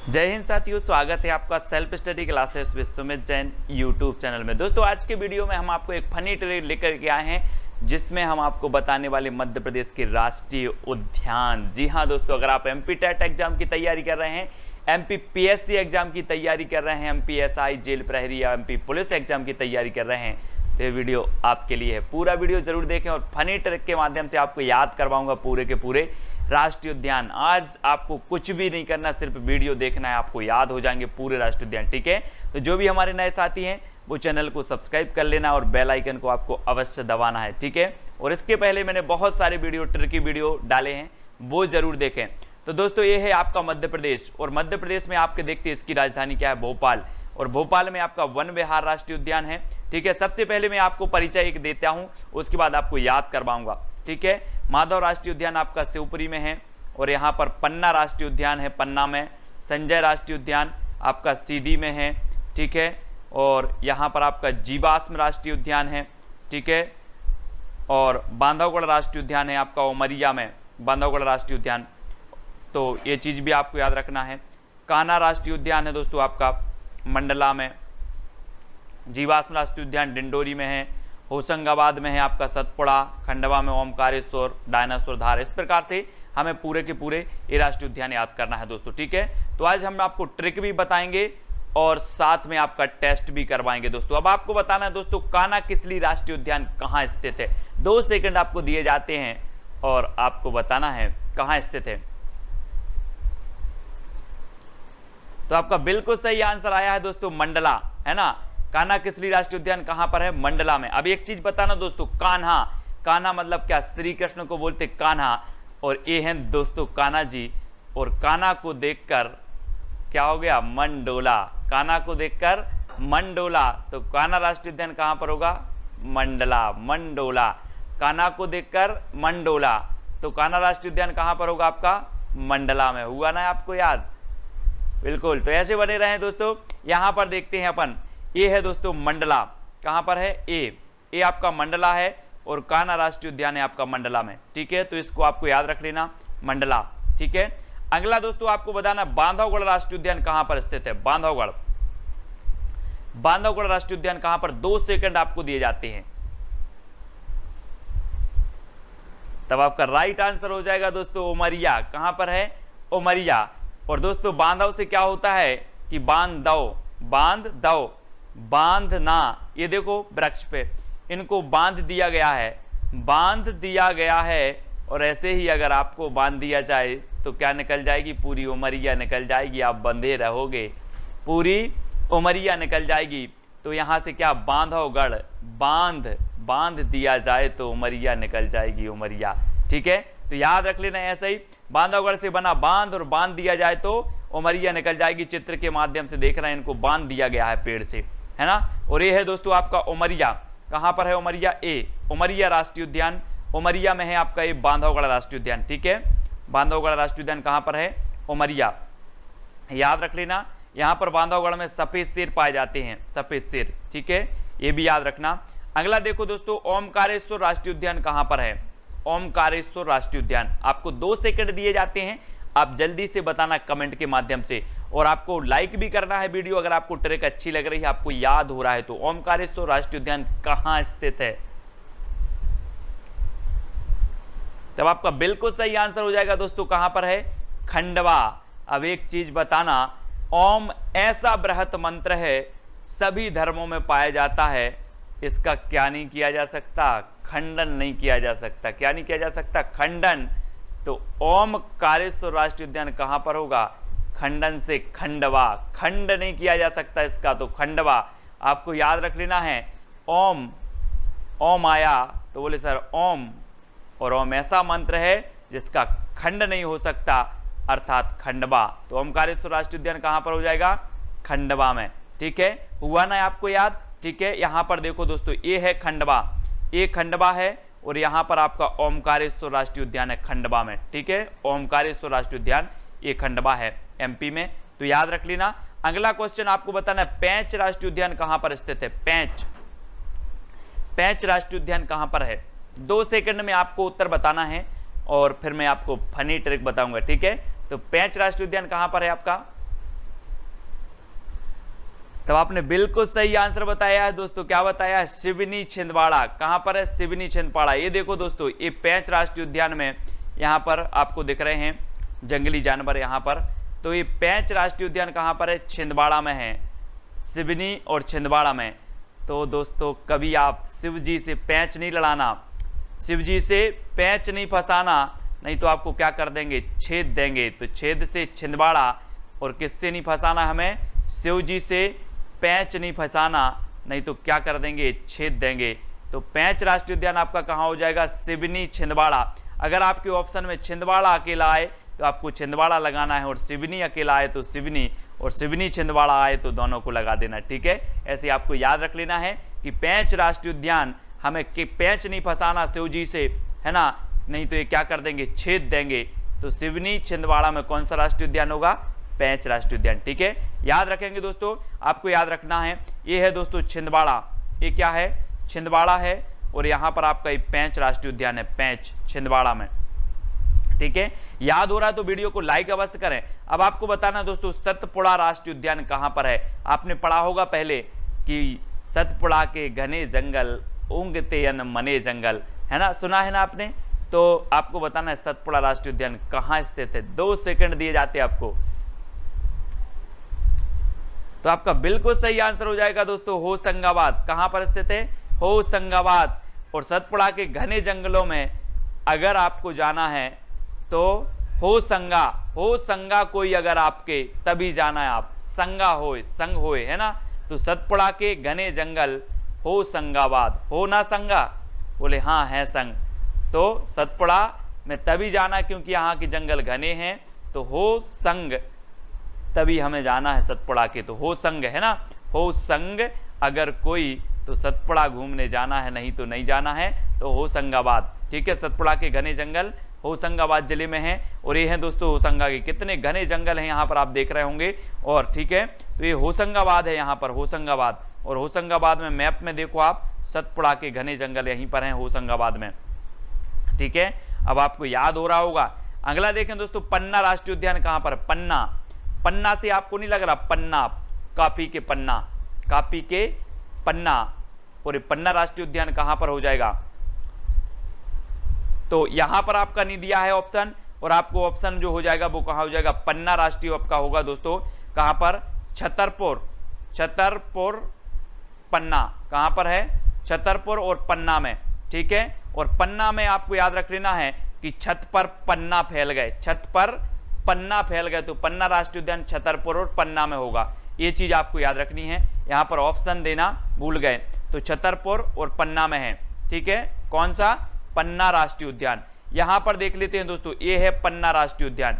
जय हिंद साथियों, स्वागत है आपका self study classes with Sumit Jain YouTube channel में। दोस्तों आज के वीडियो में हम आपको एक फनी ट्रेड लेकर के आए हैं जिसमें हम आपको बताने वाले मध्य प्रदेश के राष्ट्रीय उद्यान। जी हाँ दोस्तों, अगर आप एमपी टेट एग्जाम की तैयारी कर रहे हैं, एमपी पीएससी एग्जाम की तैयारी कर रहे हैं, एमपी एसआई जेल प्रहरी या एमपी पुलिस एग्जाम की तैयारी कर रहे हैं तो ये वीडियो आपके लिए है। पूरा वीडियो जरूर देखें और फनी ट्रिक के माध्यम से आपको याद करवाऊंगा पूरे के पूरे राष्ट्रीय उद्यान। आज आपको कुछ भी नहीं करना, सिर्फ वीडियो देखना है, आपको याद हो जाएंगे पूरे राष्ट्रीय उद्यान। ठीक है, तो जो भी हमारे नए साथी हैं वो चैनल को सब्सक्राइब कर लेना और बेल आइकन को आपको अवश्य दबाना है। ठीक है, और इसके पहले मैंने बहुत सारे वीडियो ट्रिकी वीडियो डाले हैं, वो जरूर देखें। तो दोस्तों ये है आपका मध्य प्रदेश, और मध्य प्रदेश में आपके देखते हैं इसकी राजधानी क्या है, भोपाल, और भोपाल में आपका वन विहार राष्ट्रीय उद्यान है। ठीक है, सबसे पहले मैं आपको परिचय एक देता हूं, उसके बाद आपको याद करवाऊंगा। ठीक है, माधव राष्ट्रीय उद्यान आपका शिवपुरी में है, और यहाँ पर पन्ना राष्ट्रीय उद्यान है पन्ना में, संजय राष्ट्रीय उद्यान आपका सीधी में है। ठीक है, और यहाँ पर आपका जीवाश्म राष्ट्रीय उद्यान है। ठीक है, और बांधवगढ़ राष्ट्रीय उद्यान है आपका उमरिया में, बांधवगढ़ राष्ट्रीय उद्यान, तो ये चीज़ भी आपको याद रखना है। कान्हा राष्ट्रीय उद्यान है दोस्तों आपका मंडला में, जीवाश्म राष्ट्रीय उद्यान डिंडोरी में है, होशंगाबाद में है आपका सतपुड़ा, खंडवा में ओमकारेश्वर, डायनासोर धार। इस प्रकार से हमें पूरे के पूरे ये राष्ट्रीय उद्यान याद करना है दोस्तों। ठीक है, तो आज हम आपको ट्रिक भी बताएंगे और साथ में आपका टेस्ट भी करवाएंगे दोस्तों। अब आपको बताना है दोस्तों कान्हा-किसली राष्ट्रीय उद्यान कहाँ स्थित है। 2 सेकंड आपको दिए जाते हैं और आपको बताना है कहाँ स्थित है। तो आपका बिल्कुल सही आंसर आया है दोस्तों, मंडला, है ना। कान्हा-किसली राष्ट्रीय उद्यान कहां पर है, मंडला में। अब एक चीज बताना दोस्तों, कान्हा, कान्हा मतलब क्या, श्री कृष्ण को बोलते कान्हा, और ये हैं दोस्तों कान्हा जी, और कान्हा को देखकर क्या हो गया, मंडोला। कान्हा को देखकर मंडोला, तो कान्हा राष्ट्रीय उद्यान कहां पर होगा, मंडला, मंडोला। कान्हा को देखकर मंडोला, तो कान्हा राष्ट्रीय उद्यान कहां पर होगा आपका, मंडला में। हुआ ना आपको याद, बिल्कुल। तो ऐसे बने रहें दोस्तों। यहां पर देखते हैं अपन, ये है दोस्तों मंडला, कहां पर है, ए आपका मंडला है, और कान्हा राष्ट्रीय उद्यान है आपका मंडला में। ठीक है, तो इसको आपको याद रख लेना, मंडला। ठीक है, अगला दोस्तों आपको बताना बांधवगढ़ राष्ट्रीय उद्यान कहां पर स्थित है, बांधवगढ़, बांधवगढ़ राष्ट्रीय उद्यान कहां पर। 2 सेकंड आपको दिए जाते हैं, तब आपका राइट आंसर हो जाएगा दोस्तों उमरिया। कहां पर है, उमरिया। और दोस्तों बांधव से क्या होता है कि बांध दो, बांध दो, बांधना। ये देखो वृक्ष पे इनको बांध दिया गया है, बांध दिया गया है, और ऐसे ही अगर आपको बांध दिया जाए तो क्या निकल जाएगी, पूरी उमरिया निकल जाएगी, आप बंधे रहोगे, पूरी उमरिया निकल जाएगी। तो यहाँ से क्या, बांधवगढ़, बांध दिया जाए तो उमरिया निकल जाएगी, उमरिया। ठीक है, तो याद रख लेना ऐसा ही, बांधवगढ़ से बना बांध, और बांध दिया जाए तो उमरिया निकल जाएगी। चित्र के माध्यम से देख रहे हैं, इनको बांध दिया गया है पेड़ से, है ना। और ये है दोस्तों आपका उमरिया, कहां पर है उमरिया, उमरिया राष्ट्रीय उद्यान, उमरिया में है आपका ये बांधवगढ़ राष्ट्रीय उद्यान। ठीक है, बांधवगढ़ राष्ट्रीय उद्यान कहां पर है, उमरिया। याद रख लेना, यहां पर बांधवगढ़ में सफेद शेर पाए जाते हैं, सफेद शेर। ठीक है, ये भी याद रखना। अगला देखो दोस्तों, ओमकारेश्वर राष्ट्रीय उद्यान कहां पर है, ओमकारेश्वर राष्ट्रीय उद्यान। आपको 2 सेकंड दिए जाते हैं, आप जल्दी से बताना कमेंट के माध्यम से, और आपको लाइक भी करना है वीडियो अगर आपको ट्रिक अच्छी लग रही है, आपको याद हो रहा है तो। ओमकारेश्वर राष्ट्रीय उद्यान कहां स्थित है, तब आपका बिल्कुल सही आंसर हो जाएगा दोस्तों, कहां पर है, खंडवा। अब एक चीज बताना, ओम ऐसा बृहत मंत्र है, सभी धर्मों में पाया जाता है, इसका क्या नहीं किया जा सकता, खंडन नहीं किया जा सकता। क्या नहीं किया जा सकता, खंडन। तो ओमकारेश्वर राष्ट्रीय उद्यान कहां पर होगा, खंडन से खंडवा, खंड नहीं किया जा सकता इसका, तो खंडवा। आपको याद रख लेना है, ओम, ओम आया तो बोले सर ओम, और ओम ऐसा मंत्र है जिसका खंड नहीं हो सकता, अर्थात खंडवा। तो ओमकारेश्वर राष्ट्रीय उद्यान कहां पर हो जाएगा, खंडवा में। ठीक है, हुआ ना आपको याद। ठीक है, यहां पर देखो दोस्तों, ये है खंडवा, ये खंडवा है, और यहां पर आपका ओमकारेश्वर राष्ट्रीय उद्यान है खंडवा में। ठीक है, ओमकारेश्वर राष्ट्रीय उद्यान ये खंडवा है एमपी में, तो याद रख लेना। अगला क्वेश्चन आपको बताना है पेंच राष्ट्रीय उद्यान कहां पर स्थित है, पेंच, पेंच राष्ट्रीय उद्यान कहां पर है। 2 सेकंड में आपको उत्तर बताना है, और फिर मैं आपको फनी ट्रिक बताऊंगा। ठीक है, तो पेंच राष्ट्रीय उद्यान कहां पर है आपका, तो आपने बिल्कुल सही आंसर बताया है दोस्तों। क्या बताया है? सिवनी छिंदवाड़ा। कहां पर है? सिवनी छिंदवाड़ा। ये देखो दोस्तों, ये पेंच राष्ट्रीय उद्यान में यहाँ पर आपको दिख रहे हैं जंगली जानवर यहाँ पर। तो ये पेंच राष्ट्रीय उद्यान कहाँ पर है? छिंदवाड़ा में है, सिवनी और छिंदवाड़ा में। तो दोस्तों कभी आप शिव जी से पेंच नहीं लड़ाना, शिव जी से पेंच नहीं फंसाना, नहीं तो आपको क्या कर देंगे? छेद देंगे। तो छेद से छिंदवाड़ा, और किससे नहीं फंसाना हमें? शिव जी से पेंच नहीं फंसाना, नहीं तो क्या कर देंगे? छेद देंगे। तो पेंच राष्ट्रीय उद्यान आपका कहाँ हो जाएगा? सिवनी छिंदवाड़ा। अगर आपके ऑप्शन में छिंदवाड़ा अकेला आए तो आपको छिंदवाड़ा लगाना है, और सिवनी अकेला आए तो सिवनी, और सिवनी छिंदवाड़ा आए तो दोनों को लगा देना। ठीक है, ऐसे आपको याद रख लेना है कि पेंच राष्ट्रीय उद्यान हमें पेंच नहीं फंसाना शिव जी से, है ना, नहीं तो ये क्या कर देंगे? छेद देंगे। तो सिवनी छिंदवाड़ा में कौन सा राष्ट्रीय उद्यान होगा? पेंच राष्ट्रीय उद्यान। ठीक है, याद रखेंगे दोस्तों, आपको याद रखना है। ये है दोस्तों छिंदवाड़ा, ये क्या है? छिंदवाड़ा है, और यहाँ पर आपका ये पेंच राष्ट्रीय उद्यान है, पेंच छिंदवाड़ा में। ठीक है, याद हो रहा है तो वीडियो को लाइक अवश्य करें। अब आपको बताना दोस्तों, सतपुड़ा राष्ट्रीय उद्यान कहाँ पर है? आपने पढ़ा होगा पहले कि सतपुड़ा के घने जंगल ऊँघते अन मने जंगल, है ना, सुना है ना आपने। तो आपको बताना है सतपुड़ा राष्ट्रीय उद्यान कहाँ स्थित है। 2 सेकंड दिए जाते हैं आपको। तो आपका बिल्कुल सही आंसर हो जाएगा दोस्तों होशंगाबाद। कहां पर स्थित है? होशंगाबाद। और सतपुड़ा के घने जंगलों में अगर आपको जाना है तो होशंगा कोई अगर आपके तभी जाना है आप, संगा होए, संग होए, है ना। तो सतपुड़ा के घने जंगल होशंगाबाद। हो ना संगा? बोले हाँ है संग। तो सतपुड़ा में तभी जाना क्योंकि यहाँ के जंगल घने हैं, तो हो संग तभी हमें जाना है सतपुड़ा के। तो हो संग, है ना, हो संग अगर कोई तो सतपुड़ा घूमने जाना है, नहीं तो नहीं जाना है। तो होशंगाबाद। ठीक है, सतपुड़ा के घने जंगल होशंगाबाद जिले में है। और ये है दोस्तों होशंगा के कितने घने जंगल हैं यहाँ पर आप देख रहे होंगे। और ठीक है, तो ये होशंगाबाद है यहाँ पर, होशंगाबाद। और होशंगाबाद में मैप में देखो आप, सतपुड़ा के घने जंगल यहीं पर हैं होशंगाबाद में। ठीक है, अब आपको याद हो रहा होगा। अगला देखें दोस्तों, पन्ना राष्ट्रीय उद्यान कहाँ पर? पन्ना। पन्ना से आपको नहीं लग रहा? पन्ना, कापी के पन्ना, कापी के पन्ना। और ये पन्ना राष्ट्रीय उद्यान कहां पर हो जाएगा? तो यहां पर आपका नहीं दिया है ऑप्शन, और आपको ऑप्शन जो हो जाएगा वो कहां हो जाएगा? पन्ना राष्ट्रीय आपका होगा दोस्तों कहां पर? छतरपुर। छतरपुर पन्ना कहां पर है? छतरपुर और पन्ना में। ठीक है, और पन्ना में आपको याद रख लेना है कि छत पर पन्ना फैल गए, छत पर पन्ना फैल गए। तो पन्ना राष्ट्रीय उद्यान छतरपुर और पन्ना में होगा। ये चीज आपको याद रखनी है, यहां पर ऑप्शन देना भूल गए। तो छतरपुर और पन्ना में है। ठीक है, कौन सा? पन्ना राष्ट्रीय उद्यान। यहां पर देख लेते हैं दोस्तों, ये है पन्ना राष्ट्रीय उद्यान।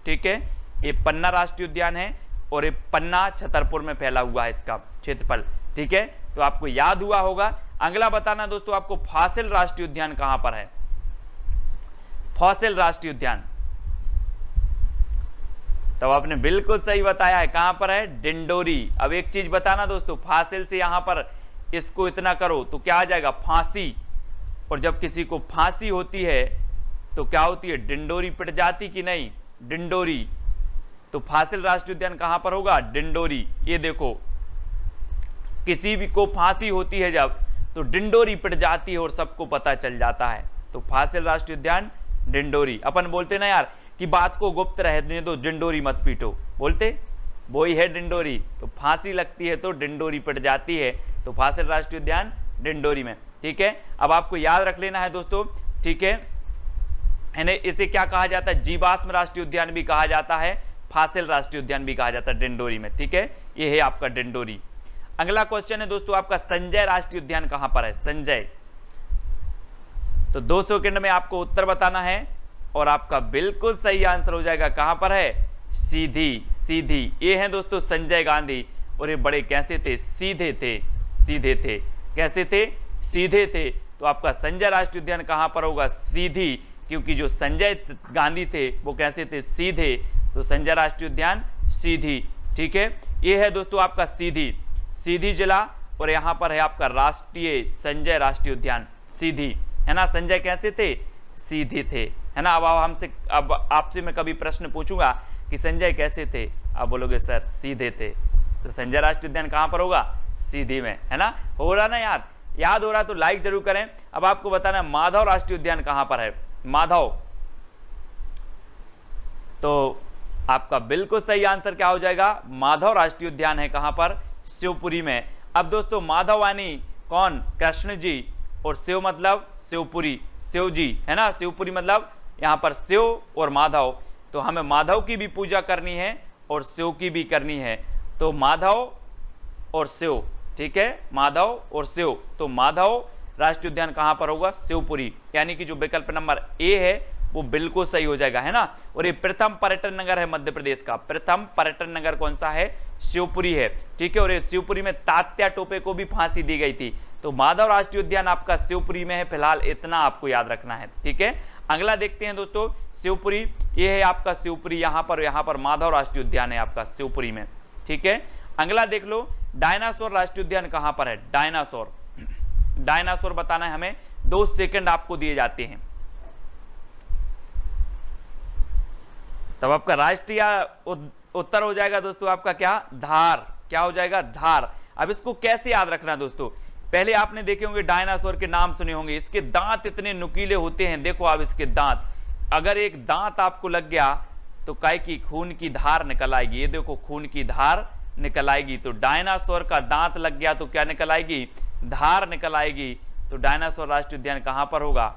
ठीक है, ये पन्ना राष्ट्रीय उद्यान है, और ये पन्ना छतरपुर में फैला हुआ है इसका क्षेत्रफल। ठीक है, तो आपको याद हुआ होगा। अगला बताना दोस्तों आपको, फॉसिल राष्ट्रीय उद्यान कहां पर है? फॉसिल राष्ट्रीय उद्यान। तो आपने बिल्कुल सही बताया है, कहां पर है? डिंडोरी। अब एक चीज बताना दोस्तों, फासिल से यहां पर इसको इतना करो तो क्या आ जाएगा? फांसी। और जब किसी को फांसी होती है तो क्या होती है? डिंडोरी पिट जाती कि नहीं? डिंडोरी। तो फासिल राष्ट्रीय उद्यान कहां पर होगा? डिंडोरी। ये देखो, किसी भी को फांसी होती है जब, तो डिंडोरी पिट जाती है और सबको पता चल जाता है। तो फासिल राष्ट्रीय उद्यान डिंडोरी। अपन बोलते ना यार कि बात को गुप्त रहने दो, डिंडोरी मत पीटो, बोलते वो ही है डिंडोरी। तो फांसी लगती है तो डिंडोरी पिट जाती है। तो फासिल राष्ट्रीय उद्यान डिंडोरी में। ठीक है, अब आपको याद रख लेना है दोस्तों। ठीक है, इसे क्या कहा जाता है? जीवाश्म राष्ट्रीय उद्यान भी कहा जाता है, फासिल राष्ट्रीय उद्यान भी कहा जाता है डिंडोरी में। ठीक है, ये है आपका डिंडोरी। अगला क्वेश्चन है दोस्तों आपका, संजय राष्ट्रीय उद्यान कहां पर है? संजय। तो 2 सेकंड में आपको उत्तर बताना है, और आपका बिल्कुल सही आंसर हो जाएगा। कहां पर है? सीधी। सीधी। ये है दोस्तों संजय गांधी। और ये बड़े कैसे थे? सीधे थे, सीधे थे। कैसे थे? सीधे थे। तो आपका संजय राष्ट्रीय उद्यान कहां पर होगा? सीधी, क्योंकि जो संजय गांधी थे वो कैसे थे? सीधे। तो संजय राष्ट्रीय उद्यान सीधी। ठीक है, ये है दोस्तों आपका सीधी, सीधी जिला। और यहां पर है आपका राष्ट्रीय संजय राष्ट्रीय उद्यान सीधी, है ना। संजय कैसे थे? सीधे थे, है ना। अब आपसे मैं कभी प्रश्न पूछूंगा कि संजय कैसे थे, आप बोलोगे सर सीधे थे। तो संजय राष्ट्रीय उद्यान कहां पर होगा, सीधी में, है ना। हो रहा ना याद, याद हो रहा तो लाइक जरूर करें। अब आपको बताना माधव राष्ट्रीय उद्यान कहां पर है, माधव, तो आपका बिल्कुल सही आंसर क्या हो जाएगा, माधव राष्ट्रीय उद्यान है कहां पर, शिवपुरी में। अब दोस्तों माधव यानी कौन, कृष्ण जी, और शिव मतलब शिवपुरी, शिव जी, है ना, शिवपुरी मतलब यहां पर शिव और माधव, तो हमें माधव की भी पूजा करनी है और शिव की भी करनी है, तो माधव और शिव, ठीक है, माधव और शिव, तो माधव राष्ट्रीय उद्यान कहां पर होगा, शिवपुरी, यानी कि जो विकल्प नंबर ए है वो बिल्कुल सही हो जाएगा, है ना। और ये प्रथम पर्यटन नगर है मध्य प्रदेश का, प्रथम पर्यटन नगर कौन सा है, शिवपुरी है, ठीक है। और ये शिवपुरी में तात्या टोपे को भी फांसी दी गई थी, तो माधव राष्ट्रीय उद्यान आपका शिवपुरी में है, फिलहाल इतना आपको याद रखना है, ठीक है। अगला देखते हैं दोस्तों, शिवपुरी, ये है आपका शिवपुरी, यहाँ पर माधव राष्ट्रीय उद्यान है आपका शिवपुरी में, ठीक है। अगला देख लो, डायनासोर राष्ट्रीय उद्यान कहां पर है, डायनासोर, डायनासोर बताना है हमें, 2 सेकंड आपको दिए जाते हैं। तब आपका राष्ट्रीय उत्तर हो जाएगा दोस्तों आपका क्या, धार, क्या हो जाएगा, धार। अब इसको कैसे याद रखना दोस्तों, पहले आपने देखे होंगे डायनासोर के नाम सुने होंगे, इसके दांत इतने नुकीले होते हैं, देखो आप इसके दांत, अगर एक दांत आपको लग गया तो काय की खून की धार निकल आएगी, ये देखो खून की धार निकल आएगी, तो डायनासोर का दांत लग गया तो क्या निकल आएगी, धार निकल आएगी। तो डायनासोर राष्ट्रीय उद्यान कहां पर होगा,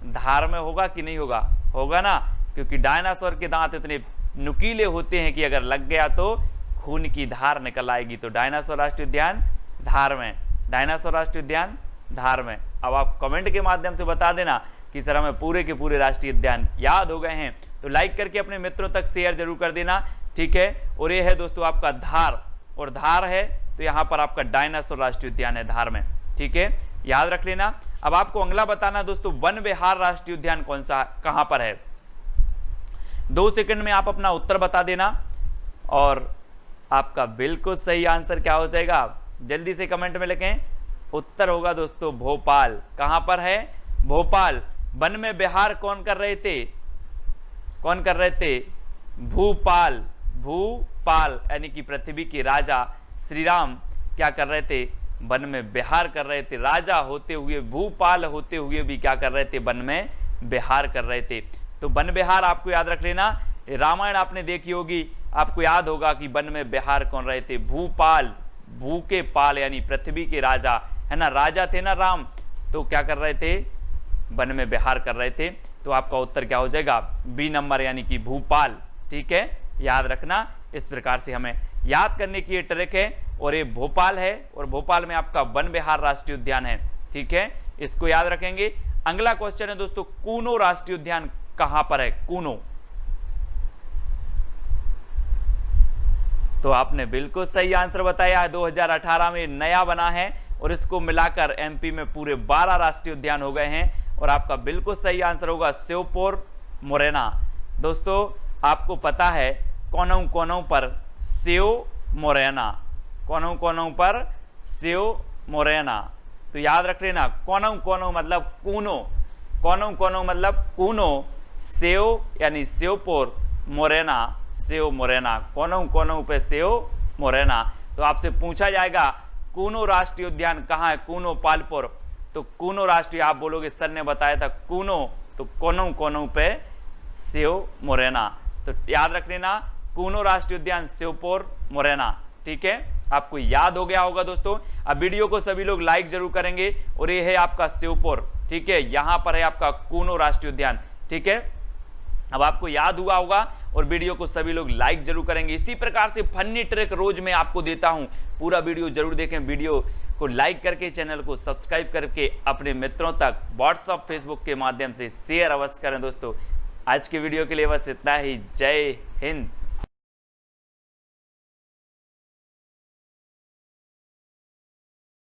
धार में होगा कि नहीं होगा, होगा ना, क्योंकि डायनासोर के दांत इतने नुकीले होते हैं कि अगर लग गया तो खून की धार निकल आएगी, तो डायनासोर राष्ट्रीय उद्यान धार में, डायनासोर राष्ट्रीय उद्यान धार में। अब आप कमेंट के माध्यम से बता देना कि सर हमें पूरे के पूरे राष्ट्रीय उद्यान याद हो गए हैं, तो लाइक करके अपने मित्रों तक शेयर जरूर कर देना, ठीक है। और ये है दोस्तों आपका धार, और धार है तो यहाँ पर आपका डायनासोर राष्ट्रीय उद्यान है धार में, ठीक है, याद रख लेना। अब आपको अगला बताना दोस्तों, वन विहार राष्ट्रीय उद्यान कौन सा कहां पर है, 2 सेकंड में आप अपना उत्तर बता देना, और आपका बिल्कुल सही आंसर क्या हो जाएगा, जल्दी से कमेंट में लिखें, उत्तर होगा दोस्तों भोपाल, कहां पर है, भोपाल। वन में विहार कौन कर रहे थे, कौन कर रहे थे, भूपाल, भूपाल यानी कि पृथ्वी के राजा श्री राम क्या कर रहे थे, वन में विहार कर रहे थे, राजा होते हुए, भूपाल होते हुए भी क्या कर रहे थे, वन में विहार कर रहे थे। तो वन विहार आपको याद रख लेना, रामायण आपने देखी होगी, आपको याद होगा कि वन में विहार कौन रहे थे, भूपाल, भू के पाल यानी पृथ्वी के राजा, है ना, राजा थे ना राम, तो क्या कर रहे थे, वन में विहार कर रहे थे। तो आपका उत्तर क्या हो जाएगा, बी नंबर यानी कि भूपाल, ठीक है, याद रखना। इस प्रकार से हमें याद करने की ये ट्रिक है, और ये भोपाल है, और भोपाल में आपका वन विहार राष्ट्रीय उद्यान है, ठीक है, इसको याद रखेंगे। अगला क्वेश्चन है दोस्तों, कूनो राष्ट्रीय उद्यान कहां पर है, कूनो, तो आपने बिल्कुल सही आंसर बताया है, 2018 में नया बना है, और इसको मिलाकर एमपी में पूरे 12 राष्ट्रीय उद्यान हो गए हैं, और आपका बिल्कुल सही आंसर होगा श्योपुर मोरैना। दोस्तों आपको पता है कोनों कोनों पर सेव मोरैना, कोनों कोनों पर सेव मोरैना, तो याद रख लेना, कोनों कोनों मतलब कूनो, कोनों कोनों मतलब कूनो, सेव यानी श्योपुर, मोरैना सेव मोरैना, कोनों कोनों पे सेव मोरैना। तो आपसे पूछा जाएगा कूनो राष्ट्रीय उद्यान कहाँ है, कूनो पालपुर, तो कूनो राष्ट्रीय, आप बोलोगे सर ने बताया था कूनो, तो कोनों कोनों पे सेव मोरैना, तो याद रख लेना कूनो राष्ट्रीय उद्यान श्योपुर मोरैना, ठीक है, आपको याद हो गया होगा दोस्तों। अब वीडियो को सभी लोग लाइक जरूर करेंगे, और ये है आपका श्योपुर, ठीक है, यहां पर है आपका कूनो राष्ट्रीय उद्यान, ठीक है, अब आपको याद हुआ होगा, और वीडियो को सभी लोग लाइक जरूर करेंगे। इसी प्रकार से फनी ट्रिक रोज मैं आपको देता हूं, पूरा वीडियो जरूर देखें, वीडियो को लाइक करके चैनल को सब्सक्राइब करके अपने मित्रों तक व्हाट्सएप फेसबुक के माध्यम से शेयर अवश्य करें। दोस्तों आज के वीडियो के लिए बस इतना ही, जय हिंद।